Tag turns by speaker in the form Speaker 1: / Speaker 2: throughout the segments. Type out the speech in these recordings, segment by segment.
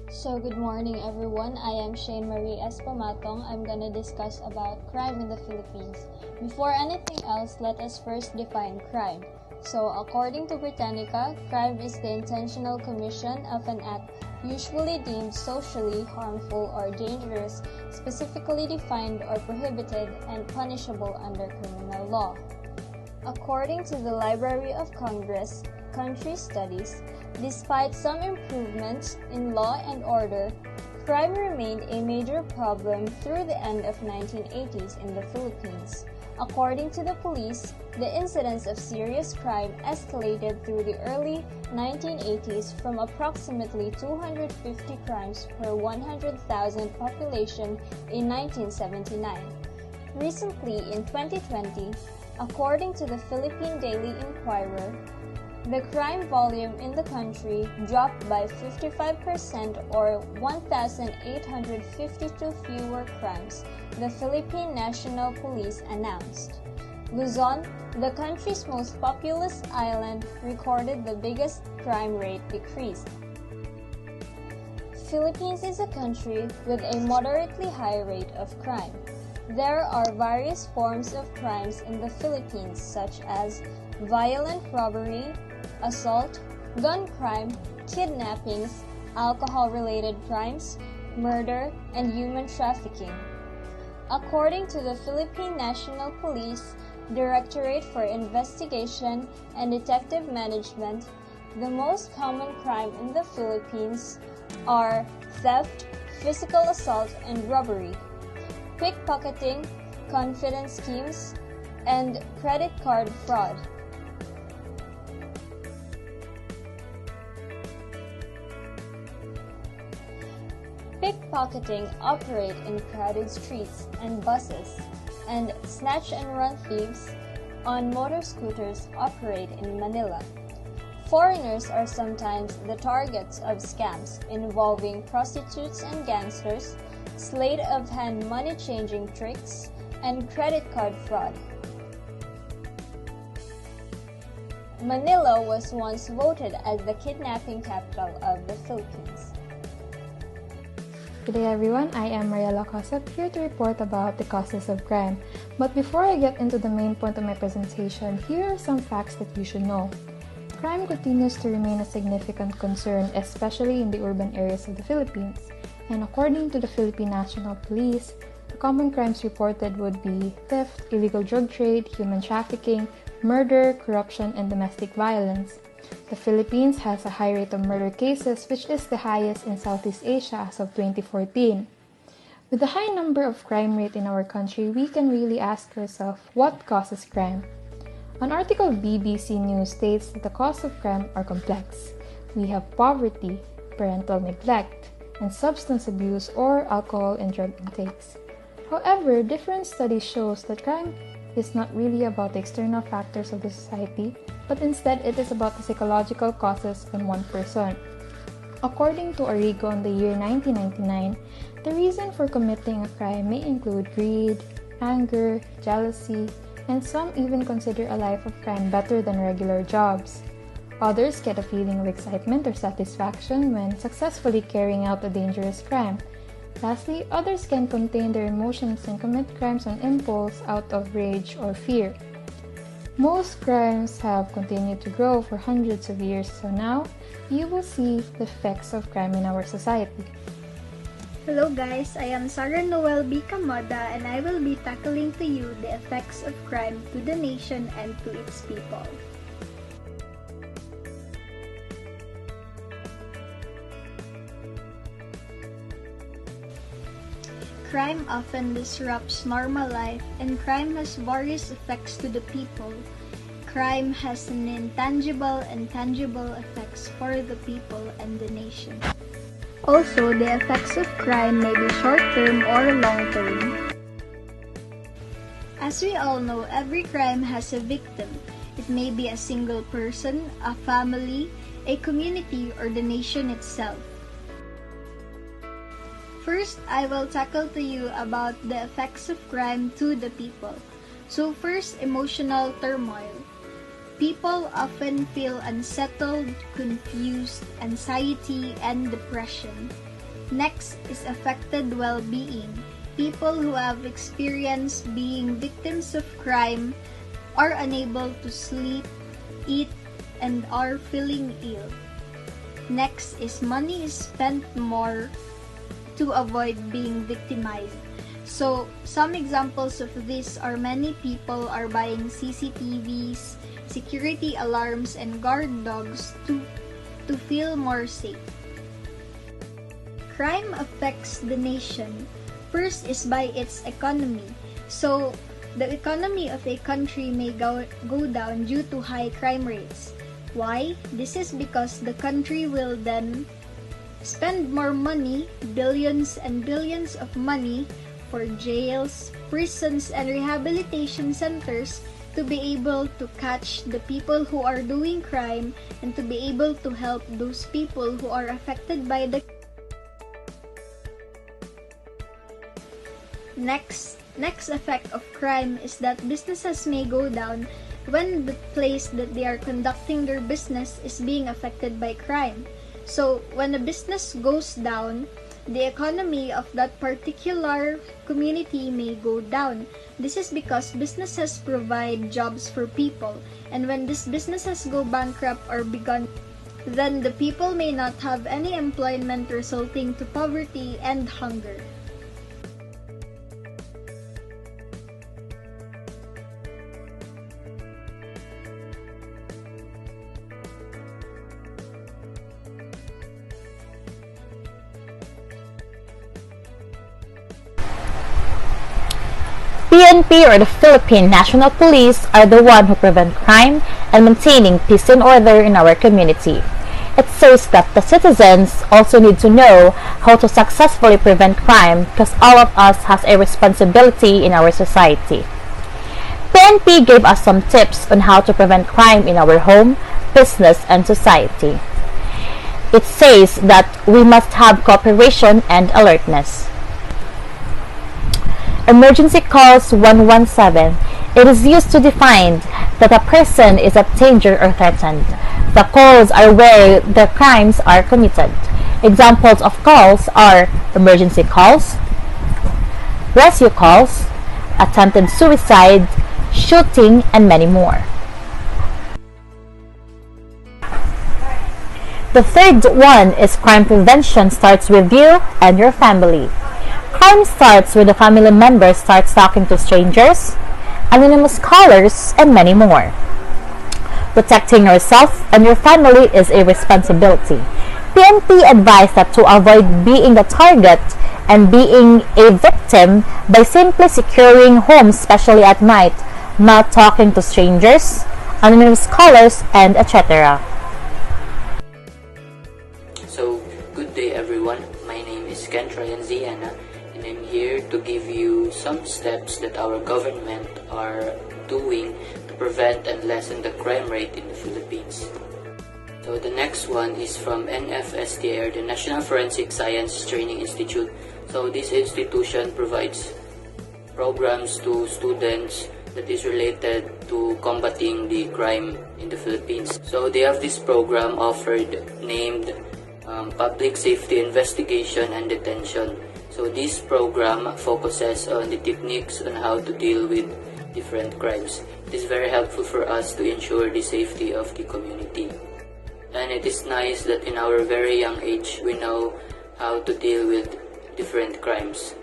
Speaker 1: So good morning everyone, I am Shane Marie Espamatong. I'm gonna discuss about crime in the Philippines. Before anything else, let us first define crime. So according to Britannica, crime is the intentional commission of an act usually deemed socially harmful or dangerous, specifically defined or prohibited and punishable under criminal law. According to the Library of Congress Country Studies, despite some improvements in law and order, crime remained a major problem through the end of 1980s in the Philippines. According to the police, the incidence of serious crime escalated through the early 1980s from approximately 250 crimes per 100,000 population in 1979. Recently, in 2020, according to the Philippine Daily Inquirer, the crime volume in the country dropped by 55% or 1,852 fewer crimes, the Philippine National Police announced. Luzon, the country's most populous island, recorded the biggest crime rate decrease. Philippines is a country with a moderately high rate of crime. There are various forms of crimes in the Philippines such as violent robbery, assault, gun crime, kidnappings, alcohol-related crimes, murder, and human trafficking. According to the Philippine National Police Directorate for Investigation and Detective Management, the most common crime in the Philippines are theft, physical assault, and robbery, pickpocketing, confidence schemes, and credit card fraud. Pickpocketing operate in crowded streets and buses, and snatch and run thieves on motor scooters operate in Manila. Foreigners are sometimes the targets of scams involving prostitutes and gangsters, sleight-of-hand money-changing tricks, and credit card fraud. Manila was once voted as the kidnapping capital of the Philippines.
Speaker 2: Good day everyone, I am Mariela Cosap here to report about the causes of crime. But before I get into the main point of my presentation, here are some facts that you should know. Crime continues to remain a significant concern, especially in the urban areas of the Philippines. And according to the Philippine National Police, the common crimes reported would be theft, illegal drug trade, human trafficking, murder, corruption, and domestic violence. The Philippines has a high rate of murder cases, which is the highest in Southeast Asia as of 2014. With the high number of crime rate in our country, we can really ask ourselves what causes crime. An article of BBC News states that the causes of crime are complex. We have poverty, parental neglect, and substance abuse or alcohol and drug intakes. However, different studies shows that crime is not really about the external factors of the society, but instead it is about the psychological causes on one person. According to Arrigo in the year 1999, the reason for committing a crime may include greed, anger, jealousy, and some even consider a life of crime better than regular jobs. Others get a feeling of excitement or satisfaction when successfully carrying out a dangerous crime. Lastly, others can contain their emotions and commit crimes on impulse out of rage or fear. Most crimes have continued to grow for hundreds of years, so now you will see the effects of crime in our society.
Speaker 3: Hello guys, I am Sarah Noel B. Kamoda and I will be tackling to you the effects of crime to the nation and to its people. Crime often disrupts normal life, and crime has various effects to the people. Crime has an intangible and tangible effects for the people and the nation. Also, the effects of crime may be short-term or long-term. As we all know, every crime has a victim. It may be a single person, a family, a community, or the nation itself. First, I will tackle to you about the effects of crime to the people. So first, emotional turmoil. People often feel unsettled, confused, anxiety, and depression. Next is affected well-being. People who have experienced being victims of crime are unable to sleep, eat, and are feeling ill. Next is money is spent more to avoid being victimized. So, some examples of this are many people are buying CCTVs, security alarms, and guard dogs to feel more safe. Crime affects the nation. First is by its economy. So, the economy of a country may go down due to high crime rates. Why? This is because the country will then spend more money, billions and billions of money, for jails, prisons, and rehabilitation centers to be able to catch the people who are doing crime and to be able to help those people who are affected by the Next effect of crime is that businesses may go down when the place that they are conducting their business is being affected by crime. So, when a business goes down, the economy of that particular community may go down. This is because businesses provide jobs for people, and when these businesses go bankrupt or begun, then the people may not have any employment, resulting to poverty and hunger.
Speaker 4: PNP, or the Philippine National Police, are the one who prevent crime and maintaining peace and order in our community. It says that the citizens also need to know how to successfully prevent crime because all of us has a responsibility in our society. PNP gave us some tips on how to prevent crime in our home, business, and society. It says that we must have cooperation and alertness. Emergency calls 117. It is used to define that a person is at danger or threatened. The calls are where the crimes are committed. Examples of calls are emergency calls, rescue calls, attempted suicide, shooting, and many more. The third one is crime prevention starts with you and your family. Crime starts when the family member starts talking to strangers, anonymous callers, and many more. Protecting yourself and your family is a responsibility. PNP advised that to avoid being the target and being a victim by simply securing homes, especially at night, not talking to strangers, anonymous callers, and etc.
Speaker 5: So, good day everyone. My name is Ken Ziana, and I'm here to give you some steps that our government are doing to prevent and lessen the crime rate in the Philippines. So the next one is from NFSTR, the National Forensic Science Training Institute. So this institution provides programs to students that is related to combating the crime in the Philippines. So they have this program offered named Public Safety Investigation and Detention. So this program focuses on the techniques on how to deal with different crimes. It is very helpful for us to ensure the safety of the community. And it is nice that in our very young age, we know how to deal with different crimes.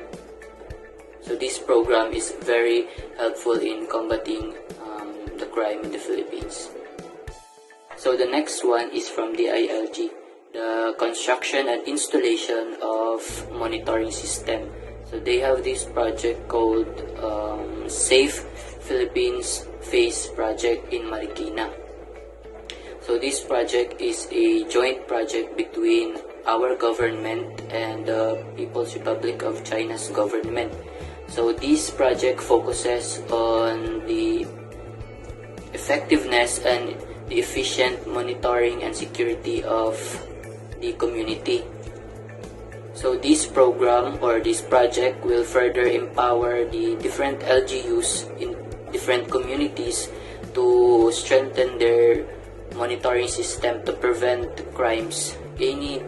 Speaker 5: So this program is very helpful in combating the crime in the Philippines. So the next one is from the ILG, the construction and installation of monitoring system. So they have this project called Safe Philippines Phase Project in Marikina. So this project is a joint project between our government and the People's Republic of China's government. So this project focuses on the effectiveness and the efficient monitoring and security of the community. So this program or this project will further empower the different LGUs in different communities to strengthen their monitoring system to prevent crimes, any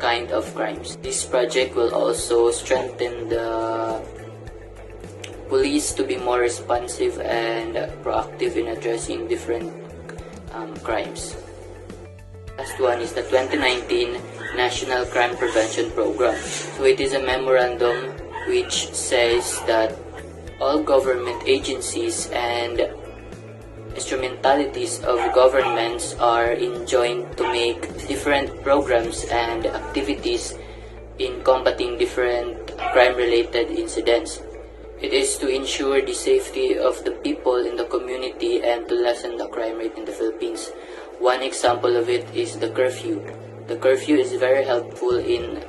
Speaker 5: kind of crimes. This project will also strengthen the police to be more responsive and proactive in addressing different crimes. Last one is the 2019 National Crime Prevention Program. So it is a memorandum which says that all government agencies and instrumentalities of governments are enjoined to make different programs and activities in combating different crime-related incidents. It is to ensure the safety of the people in the community and to lessen the crime rate in the Philippines. One example of it is the curfew. The curfew is very helpful in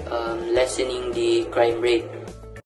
Speaker 5: lessening the crime rate.